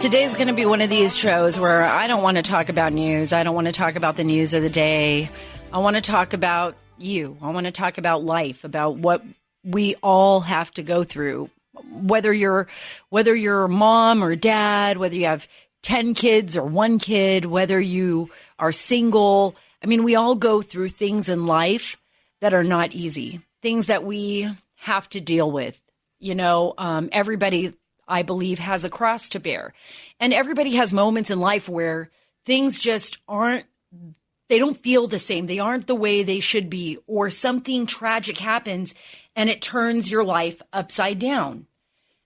Today's going to be one of these shows where I don't want to talk about news. I don't want to talk about the news of the day. I want to talk about you. I want to talk about life, about what we all have to go through. Whether you're mom or dad, whether you have 10 kids or one kid, whether you are single. I mean, we all go through things in life that are not easy, things that we have to deal with. You know, everybody, I believe, has a cross to bear. And everybody has moments in life where things just they don't feel the same. They aren't the way they should be, or something tragic happens and it turns your life upside down.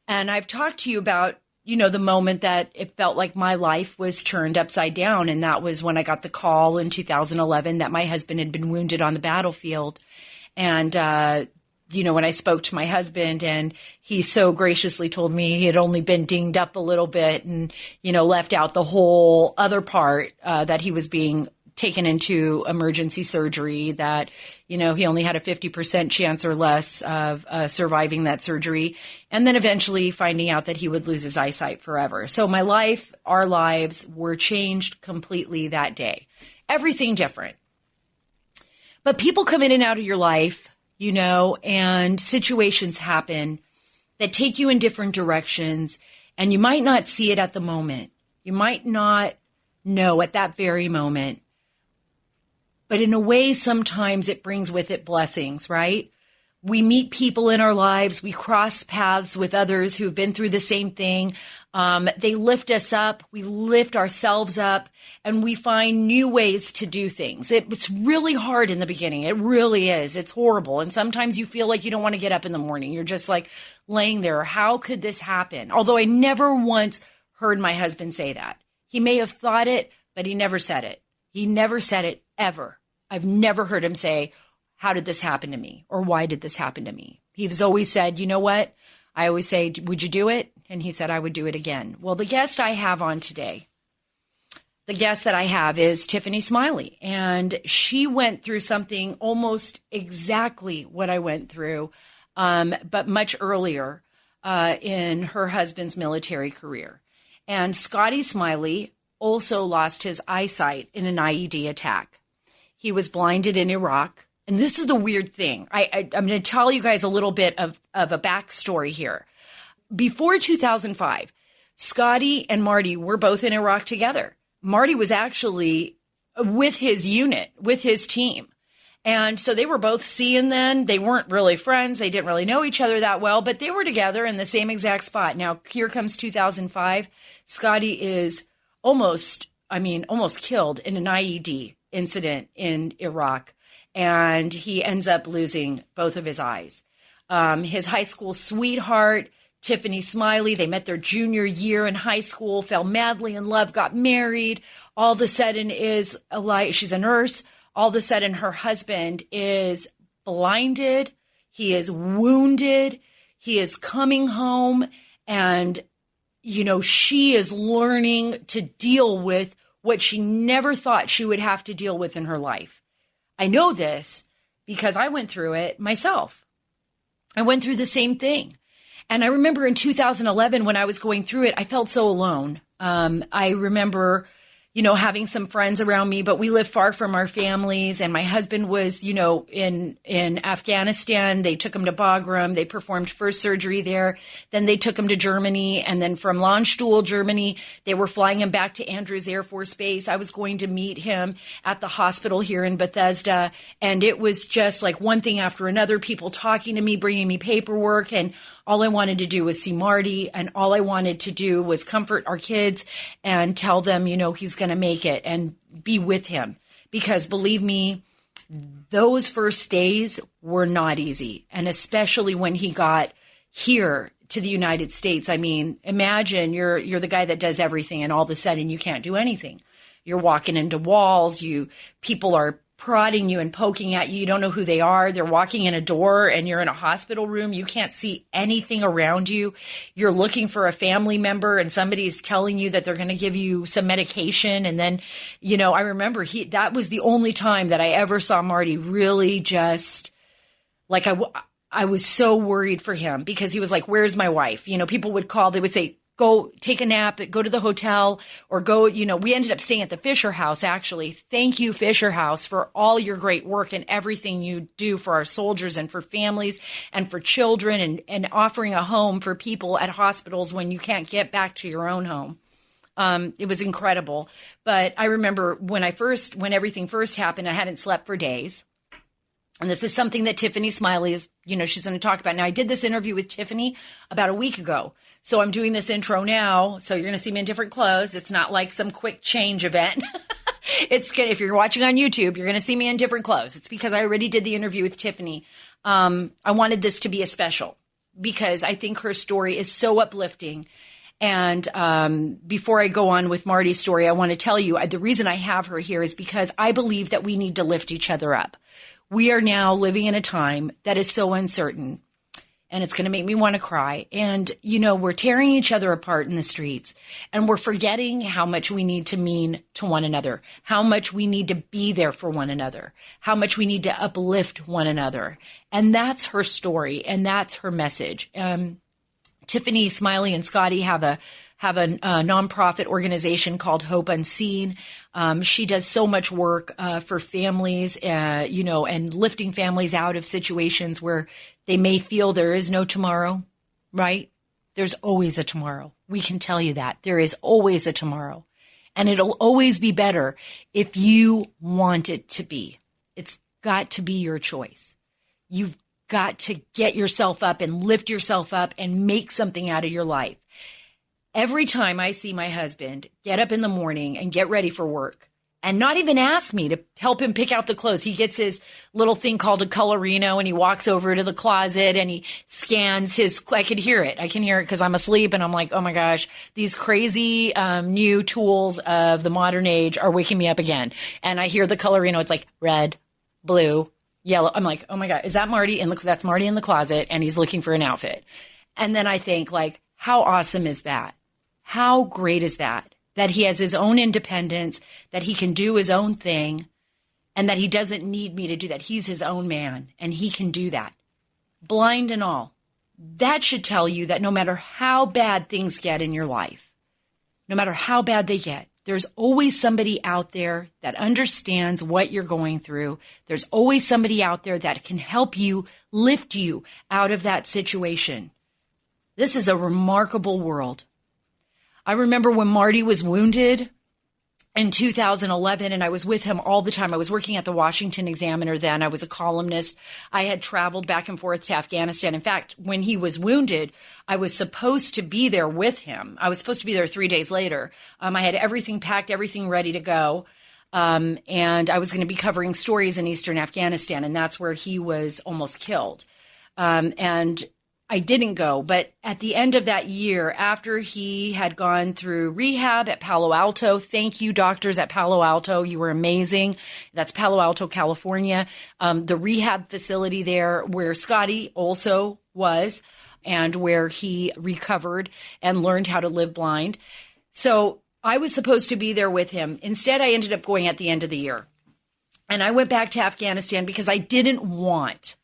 And I've talked to you about, the moment that it felt like my life was turned upside down. And that was when I got the call in 2011 that my husband had been wounded on the battlefield. And, when I spoke to my husband, and he so graciously told me he had only been dinged up a little bit and, left out the whole other part, that he was being taken into emergency surgery, that, he only had a 50% chance or less of surviving that surgery, and then eventually finding out that he would lose his eyesight forever. So our lives were changed completely that day. Everything different. But people come in and out of your life, and situations happen that take you in different directions, and you might not see it at the moment. You might not know at that very moment. But in a way, sometimes it brings with it blessings, right? We meet people in our lives. We cross paths with others who've been through the same thing. They lift us up. We lift ourselves up, and we find new ways to do things. It's really hard in the beginning. It really is. It's horrible. And sometimes you feel like you don't want to get up in the morning. You're just like laying there. How could this happen? Although I never once heard my husband say that. He may have thought it, but he never said it. He never said it ever. I've never heard him say, how did this happen to me? Or why did this happen to me? He's always said, you know what? I always say, would you do it? And he said, I would do it again. Well, the guest I have on today, the guest that I have is Tiffany Smiley. And she went through something almost exactly what I went through, but much earlier in her husband's military career. And Scotty Smiley also lost his eyesight in an IED attack. He was blinded in Iraq. And this is the weird thing. I'm going to tell you guys a little bit of a backstory here. Before 2005, Scotty and Marty were both in Iraq together. Marty was actually with his unit, with his team. And so they were both seeing then. They weren't really friends. They didn't really know each other that well, but they were together in the same exact spot. Now, here comes 2005. Scotty is almost killed in an IED incident in Iraq. And he ends up losing both of his eyes. His high school sweetheart, Tiffany Smiley, they met their junior year in high school, fell madly in love, got married. All of a sudden she's a nurse. All of a sudden her husband is blinded. He is wounded. He is coming home. And, she is learning to deal with what she never thought she would have to deal with in her life. I know this because I went through it myself. I went through the same thing. And I remember in 2011 when I was going through it, I felt so alone. I remember, having some friends around me, but we lived far from our families. And my husband was, in Afghanistan. They took him to Bagram. They performed first surgery there. Then they took him to Germany. And then from Landstuhl, Germany, they were flying him back to Andrews Air Force Base. I was going to meet him at the hospital here in Bethesda. And it was just like one thing after another, people talking to me, bringing me paperwork. And all I wanted to do was see Marty, and all I wanted to do was comfort our kids and tell them, he's going to make it, and be with him. Because believe me, those first days were not easy. And especially when he got here to the United States. I mean, imagine you're the guy that does everything, and all of a sudden you can't do anything. You're walking into walls. People are prodding you and poking at you. You don't know who they are. They're walking in a door, and you're in a hospital room. You can't see anything around you. You're looking for a family member, and somebody's telling you that they're going to give you some medication. And then, I remember that was the only time that I ever saw Marty really just like I was so worried for him, because he was like, where's my wife? People would call, they would say, go take a nap, go to the hotel, or go, we ended up staying at the Fisher House, actually. Thank you, Fisher House, for all your great work and everything you do for our soldiers and for families and for children and offering a home for people at hospitals when you can't get back to your own home. It was incredible. But I remember when everything first happened, I hadn't slept for days. And this is something that Tiffany Smiley is, she's going to talk about. Now, I did this interview with Tiffany about a week ago. So I'm doing this intro now. So you're going to see me in different clothes. It's not like some quick change event. It's good. If you're watching on YouTube, you're going to see me in different clothes. It's because I already did the interview with Tiffany. I wanted this to be a special because I think her story is so uplifting. And before I go on with Marty's story, I want to tell you the reason I have her here is because I believe that we need to lift each other up. We are now living in a time that is so uncertain, and it's going to make me want to cry. And, we're tearing each other apart in the streets, and we're forgetting how much we need to mean to one another, how much we need to be there for one another, how much we need to uplift one another. And that's her story, and that's her message. Tiffany Smiley and Scotty have a nonprofit organization called Hope Unseen. She does so much work for families, and lifting families out of situations where they may feel there is no tomorrow, right? There's always a tomorrow. We can tell you that. There is always a tomorrow. And it'll always be better if you want it to be. It's got to be your choice. You've got to get yourself up and lift yourself up and make something out of your life. Every time I see my husband get up in the morning and get ready for work and not even ask me to help him pick out the clothes, he gets his little thing called a colorino and he walks over to the closet and he scans I can hear it because I'm asleep and I'm like, oh my gosh, these crazy new tools of the modern age are waking me up again. And I hear the colorino. It's like red, blue, yellow. I'm like, oh my God, is that Marty? That's Marty in the closet and he's looking for an outfit. And then I think how awesome is that? How great is that? That he has his own independence, that he can do his own thing, and that he doesn't need me to do that. He's his own man, and he can do that. Blind and all. That should tell you that no matter how bad things get in your life, no matter how bad they get, there's always somebody out there that understands what you're going through. There's always somebody out there that can help you, lift you out of that situation. This is a remarkable world. I remember when Marty was wounded in 2011, and I was with him all the time. I was working at the Washington Examiner then. I was a columnist. I had traveled back and forth to Afghanistan. In fact, when he was wounded, I was supposed to be there with him. I was supposed to be there 3 days later. I had everything packed, everything ready to go. And I was going to be covering stories in Eastern Afghanistan, and that's where he was almost killed. And I didn't go, but at the end of that year, after he had gone through rehab at Palo Alto, thank you, doctors at Palo Alto. You were amazing. That's Palo Alto, California. The rehab facility there where Scotty also was and where he recovered and learned how to live blind. So I was supposed to be there with him. Instead, I ended up going at the end of the year. And I went back to Afghanistan because I didn't want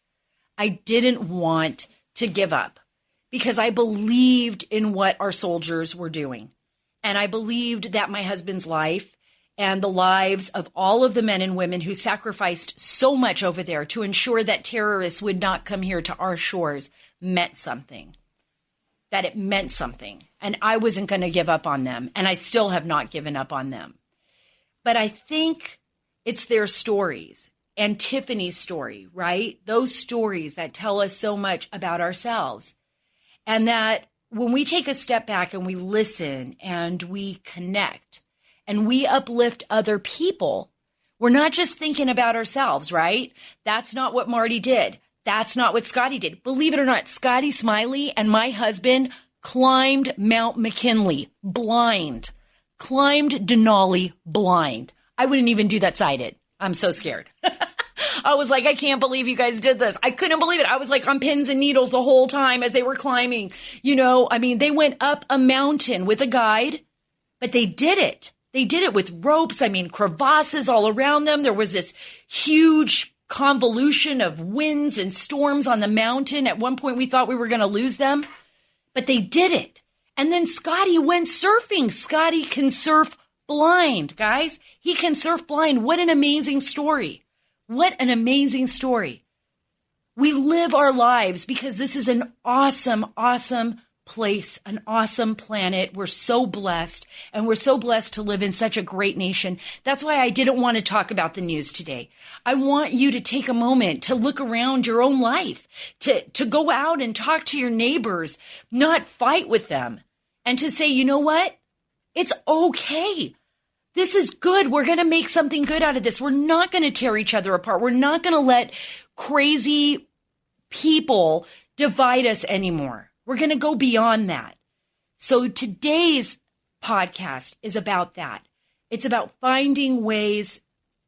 to give up, because I believed in what our soldiers were doing. And I believed that my husband's life and the lives of all of the men and women who sacrificed so much over there to ensure that terrorists would not come here to our shores meant something, that it meant something. And I wasn't going to give up on them. And I still have not given up on them. But I think it's their stories. And Tiffany's story, right? Those stories that tell us so much about ourselves. And that when we take a step back and we listen and we connect and we uplift other people, we're not just thinking about ourselves, right? That's not what Marty did. That's not what Scotty did. Believe it or not, Scotty Smiley and my husband climbed Mount McKinley blind, climbed Denali blind. I wouldn't even do that sighted. I'm so scared. I was like, I can't believe you guys did this. I couldn't believe it. I was like on pins and needles the whole time as they were climbing. They went up a mountain with a guide, but they did it. They did it with ropes. Crevasses all around them. There was this huge convolution of winds and storms on the mountain. At one point, we thought we were going to lose them, but they did it. And then Scotty went surfing. Scotty can surf blind, guys. He can surf blind. What an amazing story. What an amazing story. We live our lives because this is an awesome, awesome place, an awesome planet. We're so blessed, and we're so blessed to live in such a great nation. That's why I didn't want to talk about the news today. I want you to take a moment to look around your own life, to go out and talk to your neighbors, not fight with them, and to say, you know what? It's okay. This is good. We're going to make something good out of this. We're not going to tear each other apart. We're not going to let crazy people divide us anymore. We're going to go beyond that. So today's podcast is about that. It's about finding ways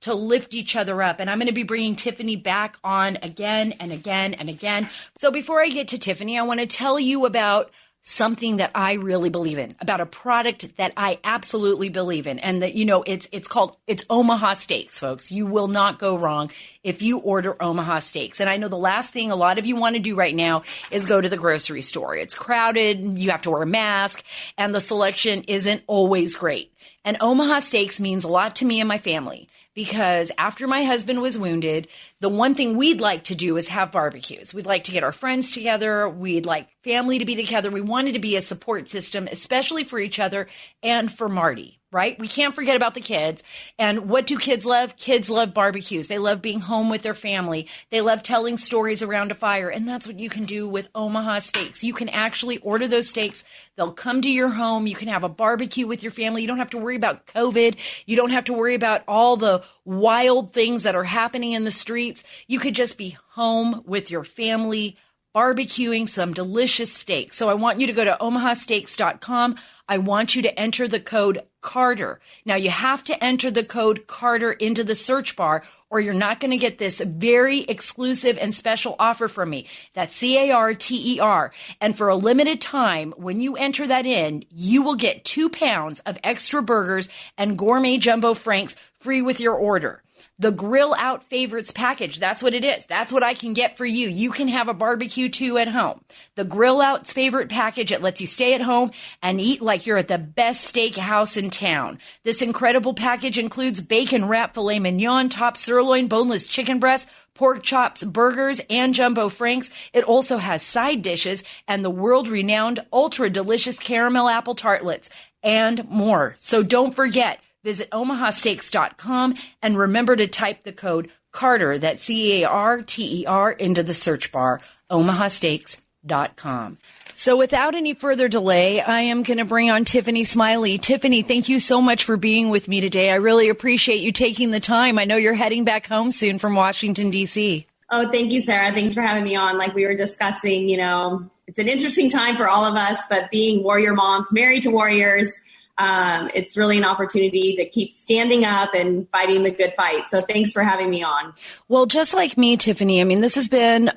to lift each other up. And I'm going to be bringing Tiffany back on again and again and again. So before I get to Tiffany, I want to tell you about something that I really believe in, about a product that I absolutely believe in. And that, it's Omaha Steaks, folks. You will not go wrong if you order Omaha Steaks. And I know the last thing a lot of you want to do right now is go to the grocery store. It's crowded. You have to wear a mask, and the selection isn't always great. And Omaha Steaks means a lot to me and my family, because after my husband was wounded, the one thing we'd like to do is have barbecues. We'd like to get our friends together. We'd like family to be together. We wanted to be a support system, especially for each other and for Marty, right? We can't forget about the kids. And what do kids love? Kids love barbecues. They love being home with their family. They love telling stories around a fire. And that's what you can do with Omaha Steaks. You can actually order those steaks. They'll come to your home. You can have a barbecue with your family. You don't have to worry about COVID. You don't have to worry about all the wild things that are happening in the streets. You could just be home with your family, barbecuing some delicious steaks. So I want you to go to omahasteaks.com. I want you to enter the code Carter. Now you have to enter the code Carter into the search bar, or you're not going to get this very exclusive and special offer from me. That's CARTER. And for a limited time, when you enter that in, you will get 2 pounds of extra burgers and gourmet jumbo franks free with your order. The Grill Out Favorites package, that's what it is. That's what I can get for you. You can have a barbecue too at home. The Grill Out's favorite package, it lets you stay at home and eat like you're at the best steak house in town. This incredible package includes bacon wrap filet mignon, top sirloin, boneless chicken breast, pork chops, burgers, and jumbo franks. It also has side dishes and the world-renowned ultra-delicious caramel apple tartlets and more. So don't forget, visit omahasteaks.com and remember to type the code Carter, that's CARTER, into the search bar, omahasteaks.com. So without any further delay, I am going to bring on Tiffany Smiley. Tiffany, thank you so much for being with me today. I really appreciate you taking the time. I know you're heading back home soon from Washington, D.C. Oh, thank you, Sarah. Thanks for having me on. Like we were discussing, it's an interesting time for all of us, but being warrior moms, married to warriors, it's really an opportunity to keep standing up and fighting the good fight. So thanks for having me on. Well, just like me, Tiffany, I mean, this has been,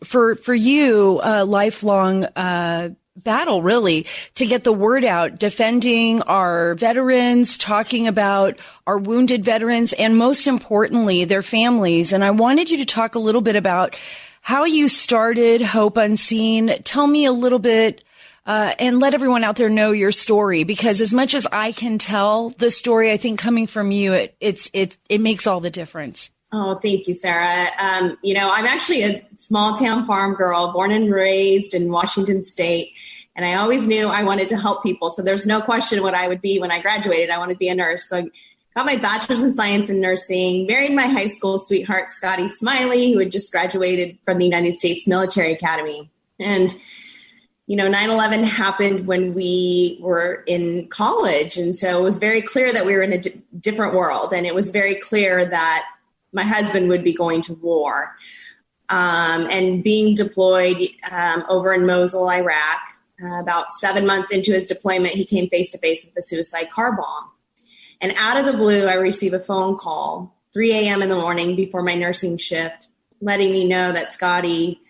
for you, a lifelong, battle, really, to get the word out, defending our veterans, talking about our wounded veterans, and most importantly, their families. And I wanted you to talk a little bit about how you started Hope Unseen. Tell me a little bit, and let everyone out there know your story, because as much as I can tell the story, I think coming from you, it makes all the difference. Oh, thank you, Sarah. I'm actually a small town farm girl, born and raised in Washington State. And I always knew I wanted to help people. So there's no question what I would be when I graduated. I wanted to be a nurse. So I got my bachelor's in science in nursing, married my high school sweetheart, Tiffany Smiley, who had just graduated from the United States Military Academy. And 9/11 happened when we were in college. And so it was very clear that we were in a different world. And it was very clear that my husband would be going to war. And being deployed over in Mosul, Iraq, about 7 months into his deployment, he came face to face with a suicide car bomb. And out of the blue, I received a phone call, 3 a.m. in the morning before my nursing shift, letting me know that Scotty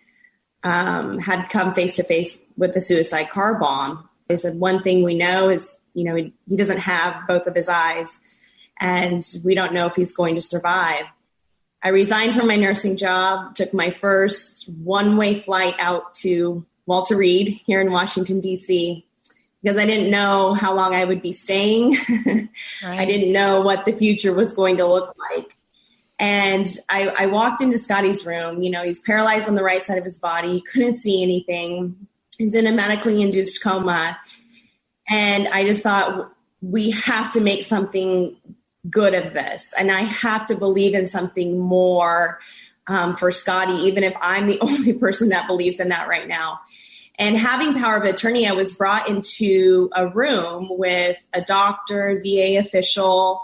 had come face to face with the suicide car bomb. They said, one thing we know is, he doesn't have both of his eyes, and we don't know if he's going to survive. I resigned from my nursing job, took my first one-way flight out to Walter Reed here in Washington, D.C., because I didn't know how long I would be staying. Right. I didn't know what the future was going to look like. And I walked into Scotty's room. You know, he's paralyzed on the right side of his body. He couldn't see anything. He's in a medically induced coma. And I just thought, we have to make something good of this. And I have to believe in something more for Scotty, even if I'm the only person that believes in that right now. And having power of attorney, I was brought into a room with a doctor, VA official,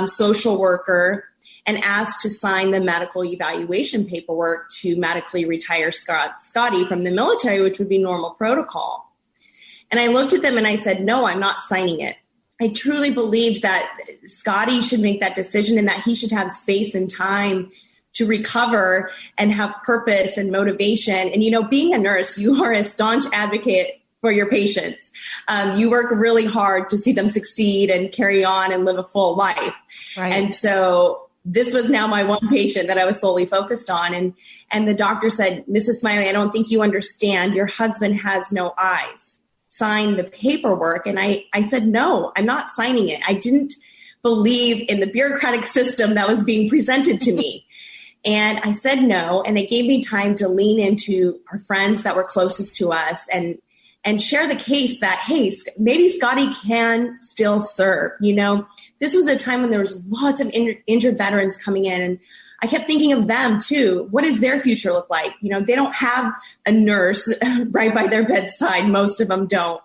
social worker, and asked to sign the medical evaluation paperwork to medically retire Scotty from the military, which would be normal protocol. And I looked at them and I said, no, I'm not signing it. I truly believed that Scotty should make that decision and that he should have space and time to recover and have purpose and motivation. And, you know, being a nurse, you are a staunch advocate for your patients. You work really hard to see them succeed and carry on and live a full life. Right. And so this was now my one patient that I was solely focused on. And the doctor said, Mrs. Smiley, I don't think you understand. Your husband has no eyes. Sign the paperwork. And I said, no, I'm not signing it. I didn't believe in the bureaucratic system that was being presented to me. And I said no. And it gave me time to lean into our friends that were closest to us and share the case that, hey, maybe Scotty can still serve. You know, this was a time when there was lots of injured veterans coming in. And I kept thinking of them too. What does their future look like? You know, they don't have a nurse right by their bedside. Most of them don't.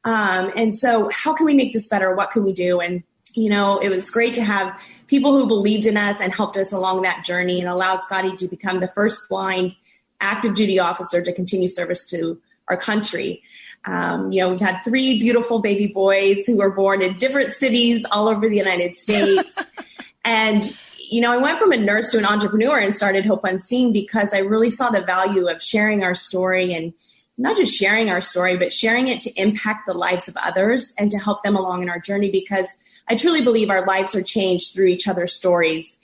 And so how can we make this better? What can we do? And, you know, it was great to have people who believed in us and helped us along that journey and allowed Scotty to become the first blind active duty officer to continue service to our country. You know, we've had 3 beautiful baby boys who were born in different cities all over the United States. And, you know, I went from a nurse to an entrepreneur and started Hope Unseen because I really saw the value of sharing our story, and not just sharing our story, but sharing it to impact the lives of others and to help them along in our journey, because I truly believe our lives are changed through each other's stories.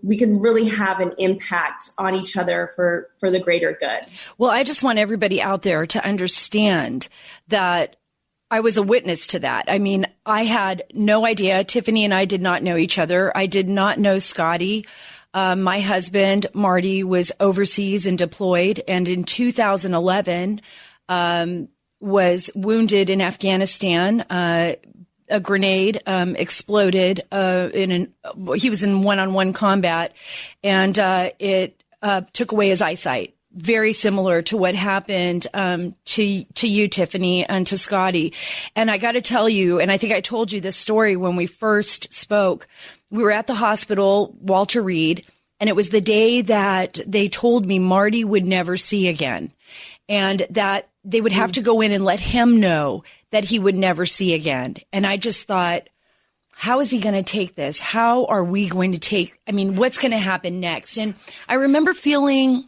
We can really have an impact on each other for the greater good. Well, I just want everybody out there to understand that I was a witness to that. I mean, I had no idea. Tiffany and I did not know each other. I did not know Scotty. My husband, Marty, was overseas and deployed, and in 2011 was wounded in Afghanistan. A grenade exploded he was in one-on-one combat, and it took away his eyesight. Very similar to what happened to you, Tiffany, and to Scotty. And I got to tell you, and I think I told you this story when we first spoke. We were at the hospital, Walter Reed, and it was the day that they told me Marty would never see again, and that they would have to go in and let him know that he would never see again. And I just thought, how is he going to take this? How are we going to take, I mean, what's going to happen next? And I remember feeling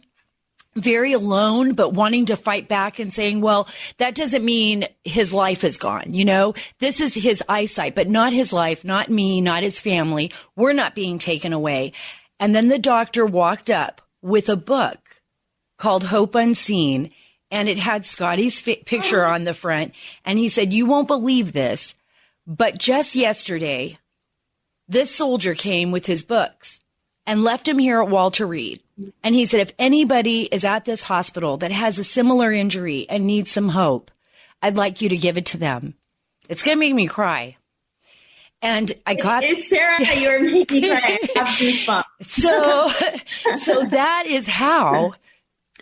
very alone, but wanting to fight back and saying, well, that doesn't mean his life is gone. You know, this is his eyesight, but not his life, not me, not his family. We're not being taken away. And then the doctor walked up with a book called Hope Unseen, and it had Scotty's picture on the front. And he said, you won't believe this, but just yesterday, this soldier came with his books and left him here at Walter Reed. And he said, if anybody is at this hospital that has a similar injury and needs some hope, I'd like you to give it to them. It's going to make me cry. And I got it's Sara. You're making me cry. I have goosebumps. So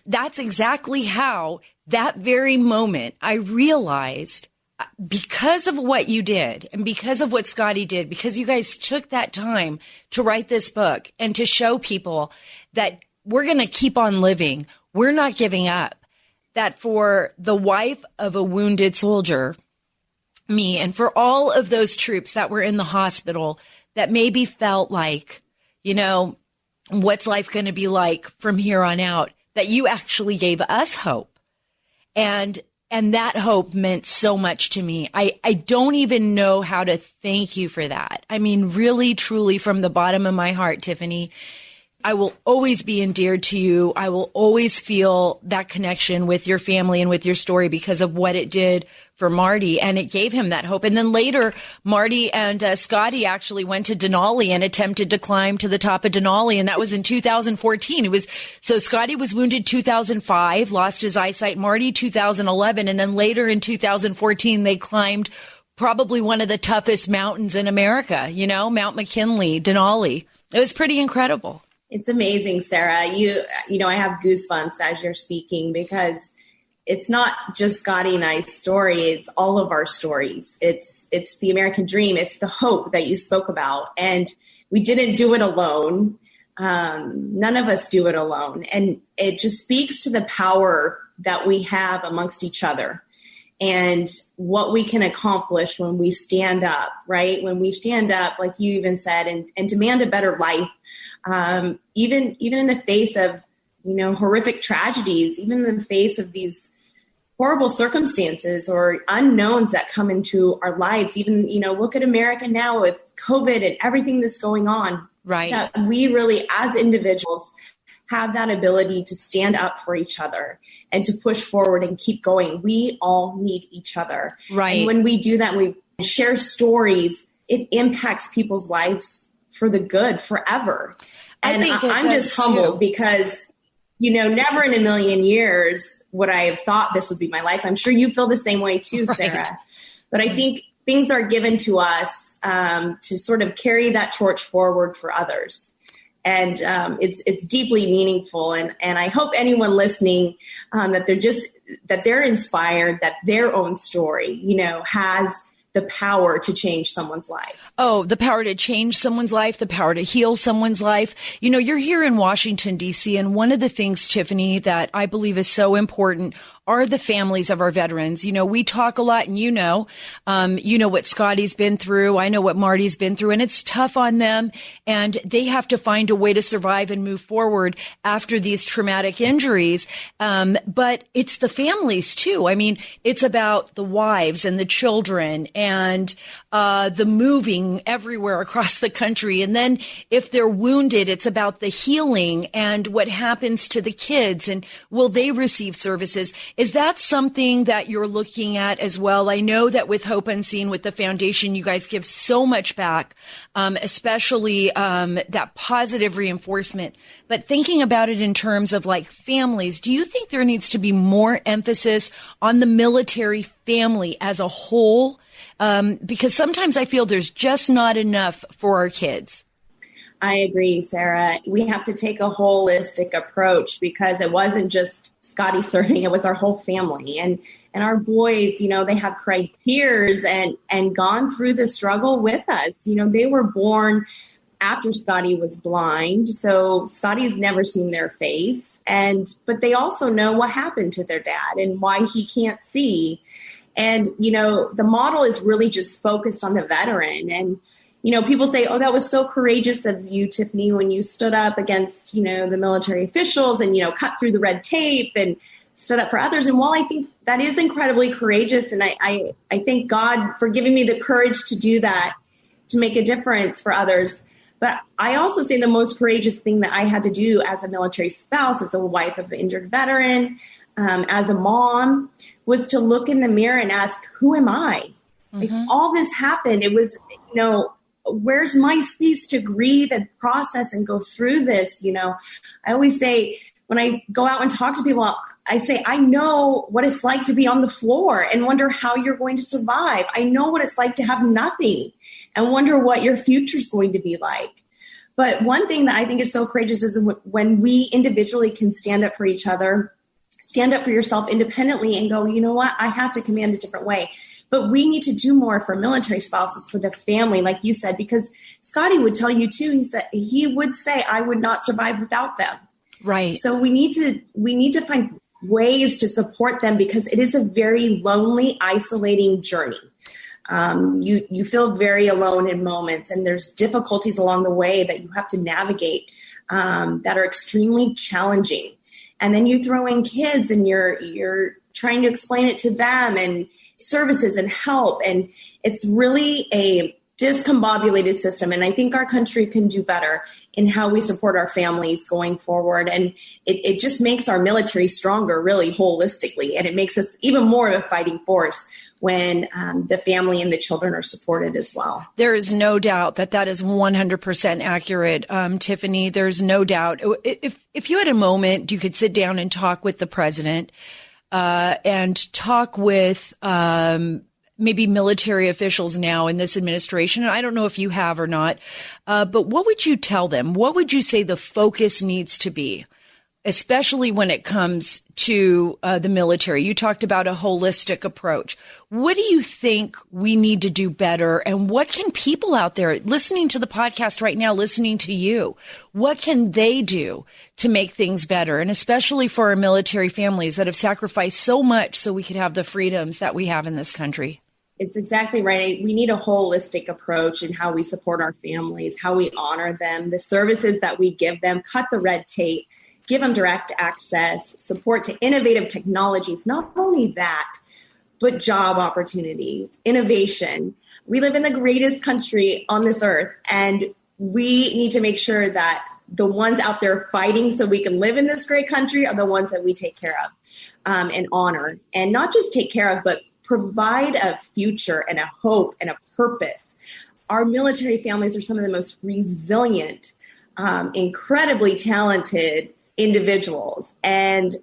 that's exactly how that very moment I realized, because of what you did and because of what Scotty did, because you guys took that time to write this book and to show people that we're going to keep on living. We're not giving up. That for the wife of a wounded soldier, me, and for all of those troops that were in the hospital that maybe felt like, you know, what's life going to be like from here on out, that you actually gave us hope. And that hope meant so much to me. I don't even know how to thank you for that. I mean, really, truly, from the bottom of my heart, Tiffany, I will always be endeared to you. I will always feel that connection with your family and with your story because of what it did for Marty, and it gave him that hope. And then later, Marty and Scotty actually went to Denali and attempted to climb to the top of Denali, and that was in 2014. So Scotty was wounded 2005, lost his eyesight. Marty 2011, and then later in 2014 they climbed probably one of the toughest mountains in America. Mount McKinley, Denali. It was pretty incredible. It's amazing, Sarah. You know, I have goosebumps as you're speaking because it's not just Scotty and I's story. It's all of our stories. It's the American dream. It's the hope that you spoke about. And we didn't do it alone. None of us do it alone. And it just speaks to the power that we have amongst each other and what we can accomplish when we stand up, right? When we stand up, like you even said, and demand a better life, even in the face of, horrific tragedies, even in the face of these horrible circumstances or unknowns that come into our lives. Even, look at America now with COVID and everything that's going on. Right. That we really, as individuals, have that ability to stand up for each other and to push forward and keep going. We all need each other. Right. And when we do that, we share stories, it impacts people's lives for the good forever. And I'm just humbled because, never in a million years would I have thought this would be my life. I'm sure you feel the same way too, Sarah. Right. But I think things are given to us to sort of carry that torch forward for others. And it's deeply meaningful. And I hope anyone listening that they're inspired, that their own story, has the power to change someone's life. Oh, the power to change someone's life, the power to heal someone's life. You're here in Washington, D.C., and one of the things, Tiffany, that I believe is so important are the families of our veterans. We talk a lot, and you know what Scotty's been through. I know what Marty's been through, and it's tough on them, and they have to find a way to survive and move forward after these traumatic injuries. But it's the families too. I mean, it's about the wives and the children and the moving everywhere across the country. And then if they're wounded, it's about the healing and what happens to the kids and will they receive services? Is that something that you're looking at as well? I know that with Hope Unseen, with the foundation, you guys give so much back, especially that positive reinforcement. But thinking about it in terms of like families, do you think there needs to be more emphasis on the military family as a whole? Because sometimes I feel there's just not enough for our kids. I agree, Sarah. We have to take a holistic approach because it wasn't just Scotty serving, it was our whole family. And our boys, they have cried tears and gone through the struggle with us. They were born after Scotty was blind. So Scotty's never seen their face. But they also know what happened to their dad and why he can't see. And, the model is really just focused on the veteran. And, people say, oh, that was so courageous of you, Tiffany, when you stood up against, the military officials and, cut through the red tape and stood up for others. And while I think that is incredibly courageous, and I thank God for giving me the courage to do that, to make a difference for others. But I also say the most courageous thing that I had to do as a military spouse, as a wife of an injured veteran, as a mom, was to look in the mirror and ask, who am I? Mm-hmm. Like all this happened. It was, where's my space to grieve and process and go through this? I always say when I go out and talk to people, I say, I know what it's like to be on the floor and wonder how you're going to survive. I know what it's like to have nothing and wonder what your future is going to be like. But one thing that I think is so courageous is when we individually can stand up for each other, stand up for yourself independently and go, you know what, I have to command a different way. But we need to do more for military spouses, for the family, like you said, because Scotty would tell you too, he would say, I would not survive without them. Right. So we need to find ways to support them because it is a very lonely, isolating journey. You feel very alone in moments and there's difficulties along the way that you have to navigate that are extremely challenging. And then you throw in kids and you're trying to explain it to them and services and help. And it's really a discombobulated system. And I think our country can do better in how we support our families going forward. And it just makes our military stronger, really holistically. And it makes us even more of a fighting force when the family and the children are supported as well. There is no doubt that that is 100% accurate, Tiffany. There's no doubt. If you had a moment, you could sit down and talk with the president and talk with maybe military officials now in this administration. And I don't know if you have or not, but what would you tell them? What would you say the focus needs to be, especially when it comes to the military? You talked about a holistic approach. What do you think we need to do better? And what can people out there listening to the podcast right now, listening to you, what can they do to make things better? And especially for our military families that have sacrificed so much so we could have the freedoms that we have in this country. It's exactly right. We need a holistic approach in how we support our families, how we honor them, the services that we give them, cut the red tape, give them direct access, support to innovative technologies. Not only that, but job opportunities, innovation. We live in the greatest country on this earth, and we need to make sure that the ones out there fighting so we can live in this great country are the ones that we take care of and honor. And not just take care of, but provide a future and a hope and a purpose. Our military families are some of the most resilient, incredibly talented individuals. And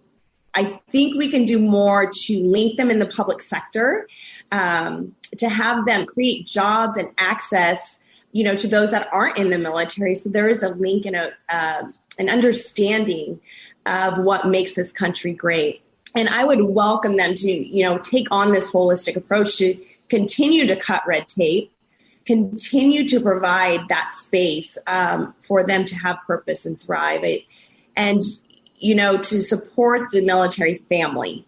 I think we can do more to link them in the public sector, to have them create jobs and access, to those that aren't in the military. So there is a link and an understanding of what makes this country great. And I would welcome them to, take on this holistic approach to continue to cut red tape, continue to provide that space for them to have purpose and thrive. And to support the military family,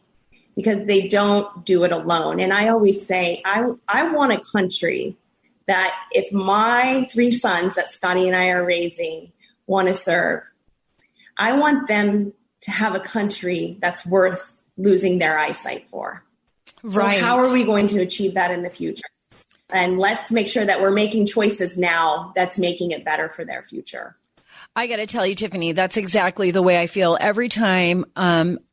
because they don't do it alone. And I always say, I want a country that if my 3 sons that Scotty and I are raising want to serve, I want them to have a country that's worth losing their eyesight for. Right. So how are we going to achieve that in the future? And let's make sure that we're making choices now that's making it better for their future. I got to tell you, Tiffany, that's exactly the way I feel every time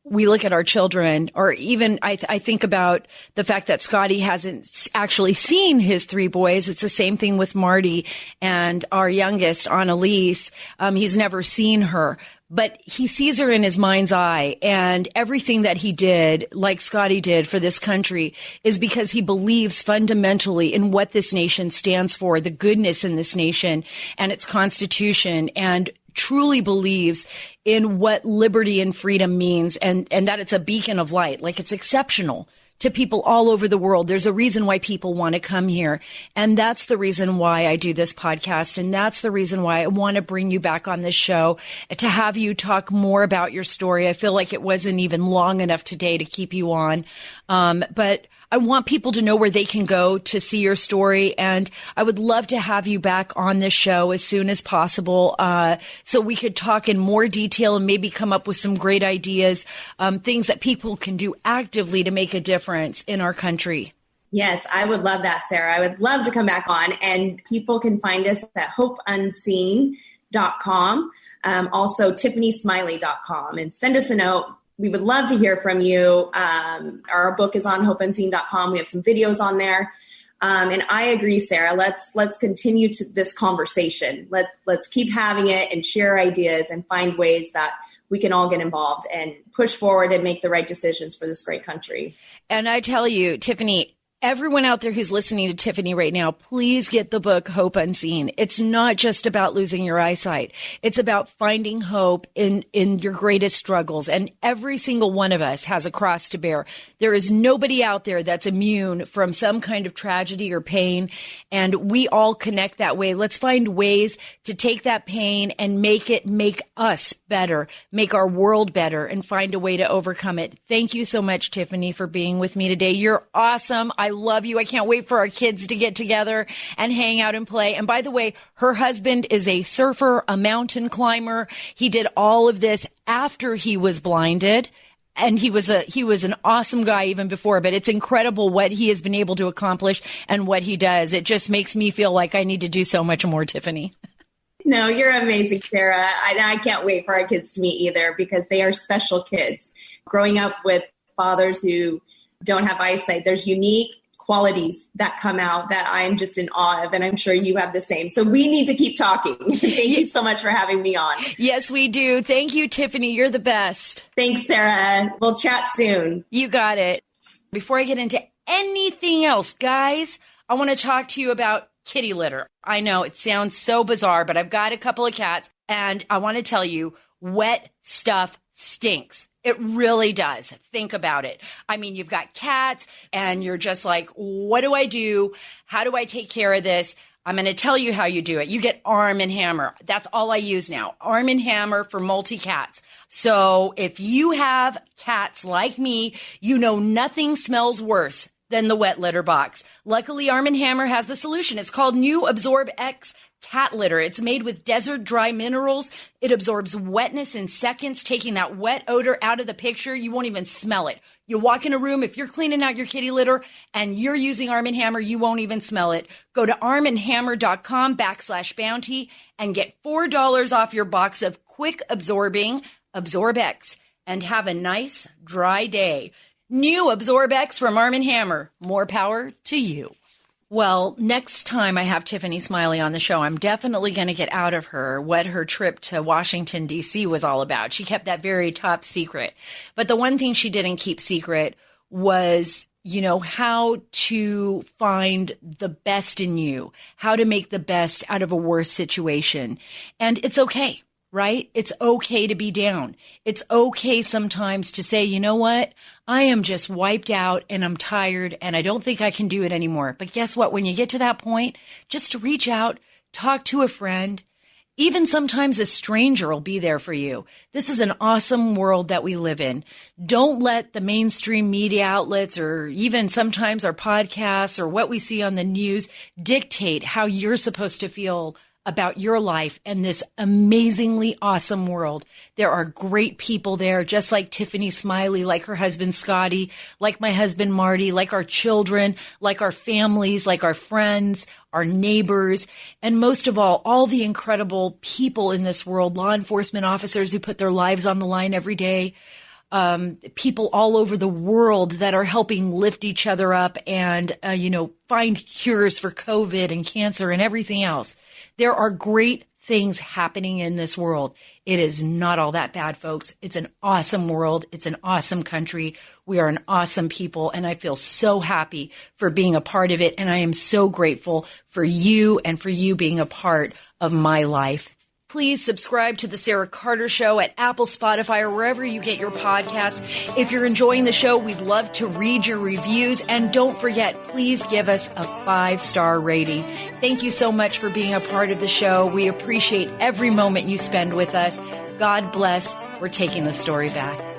we look at our children, or even I think about the fact that Scotty hasn't actually seen his 3 boys. It's the same thing with Marty and our youngest, Annalise. He's never seen her, but he sees her in his mind's eye, and everything that he did, like Scotty did for this country, is because he believes fundamentally in what this nation stands for, the goodness in this nation and its constitution, and truly believes in what liberty and freedom means, and that it's a beacon of light. Like, it's exceptional to people all over the world. There's a reason why people want to come here. And that's the reason why I do this podcast. And that's the reason why I want to bring you back on this show, to have you talk more about your story. I feel like it wasn't even long enough today to keep you on. But I want people to know where they can go to see your story. And I would love to have you back on this show as soon as possible, so we could talk in more detail and maybe come up with some great ideas, things that people can do actively to make a difference in our country. Yes, I would love that, Sara. I would love to come back on, and people can find us at hopeunseen.com, also TiffanySmiley.com, and send us a note. We would love to hear from you. Our book is on hopeunseen.com. We have some videos on there. And I agree, Sara. Let's continue to this conversation. Let's keep having it and share ideas and find ways that we can all get involved and push forward and make the right decisions for this great country. And I tell you, Tiffany, everyone out there who's listening to Tiffany right now, please get the book Hope Unseen. It's not just about losing your eyesight. It's about finding hope in your greatest struggles. And every single one of us has a cross to bear. There is nobody out there that's immune from some kind of tragedy or pain. And we all connect that way. Let's find ways to take that pain and make us better, make our world better, and find a way to overcome it. Thank you so much, Tiffany, for being with me today. You're awesome. I love you. I can't wait for our kids to get together and hang out and play. And by the way, her husband is a surfer, a mountain climber. He did all of this after he was blinded, And he was an awesome guy even before, but it's incredible what he has been able to accomplish and what he does. It just makes me feel like I need to do so much more, Tiffany. No, you're amazing, Sara. I can't wait for our kids to meet either because they are special kids. Growing up with fathers who don't have eyesight, there's unique qualities that come out that I'm just in awe of, and I'm sure you have the same. So we need to keep talking. Thank you so much for having me on. Yes, we do. Thank you, Tiffany. You're the best. Thanks, Sara. We'll chat soon. You got it. Before I get into anything else, guys, I want to talk to you about kitty litter. I know it sounds so bizarre, but I've got a couple of cats, and I want to tell you, wet stuff stinks. It really does. Think about it. I mean, you've got cats and you're just like, what do I do? How do I take care of this? I'm going to tell you how you do it. You get Arm & Hammer. That's all I use now. Arm & Hammer for multi-cats. So if you have cats like me, you know nothing smells worse than the wet litter box. Luckily, Arm & Hammer has the solution. It's called New Absorb X cat litter. It's made with desert dry minerals. It absorbs wetness in seconds, taking that wet odor out of the picture. You won't even smell it. You walk in a room, if you're cleaning out your kitty litter and you're using Arm & Hammer, you won't even smell it. Go to armandhammer.com/bounty and get $4 off your box of quick absorbing Absorb X and have a nice dry day. New Absorb X from Arm & Hammer. More power to you. Well, next time I have Tiffany Smiley on the show, I'm definitely going to get out of her what her trip to Washington, D.C. was all about. She kept that very top secret. But the one thing she didn't keep secret was, how to find the best in you, how to make the best out of a worse situation. And it's okay, right? It's okay to be down. It's okay sometimes to say, you know what? I am just wiped out and I'm tired and I don't think I can do it anymore. But guess what? When you get to that point, just reach out, talk to a friend. Even sometimes a stranger will be there for you. This is an awesome world that we live in. Don't let the mainstream media outlets or even sometimes our podcasts or what we see on the news dictate how you're supposed to feel about your life and this amazingly awesome world. There are great people there, just like Tiffany Smiley, like her husband Scotty, like my husband Marty, like our children, like our families, like our friends, our neighbors, and most of all the incredible people in this world, law enforcement officers who put their lives on the line every day, people all over the world that are helping lift each other up and, find cures for COVID and cancer and everything else. There are great things happening in this world. It is not all that bad, folks. It's an awesome world. It's an awesome country. We are an awesome people, and I feel so happy for being a part of it, and I am so grateful for you and for you being a part of my life. Please subscribe to The Sara Carter Show at Apple, Spotify, or wherever you get your podcasts. If you're enjoying the show, we'd love to read your reviews. And don't forget, please give us a 5-star rating. Thank you so much for being a part of the show. We appreciate every moment you spend with us. God bless. We're taking the story back.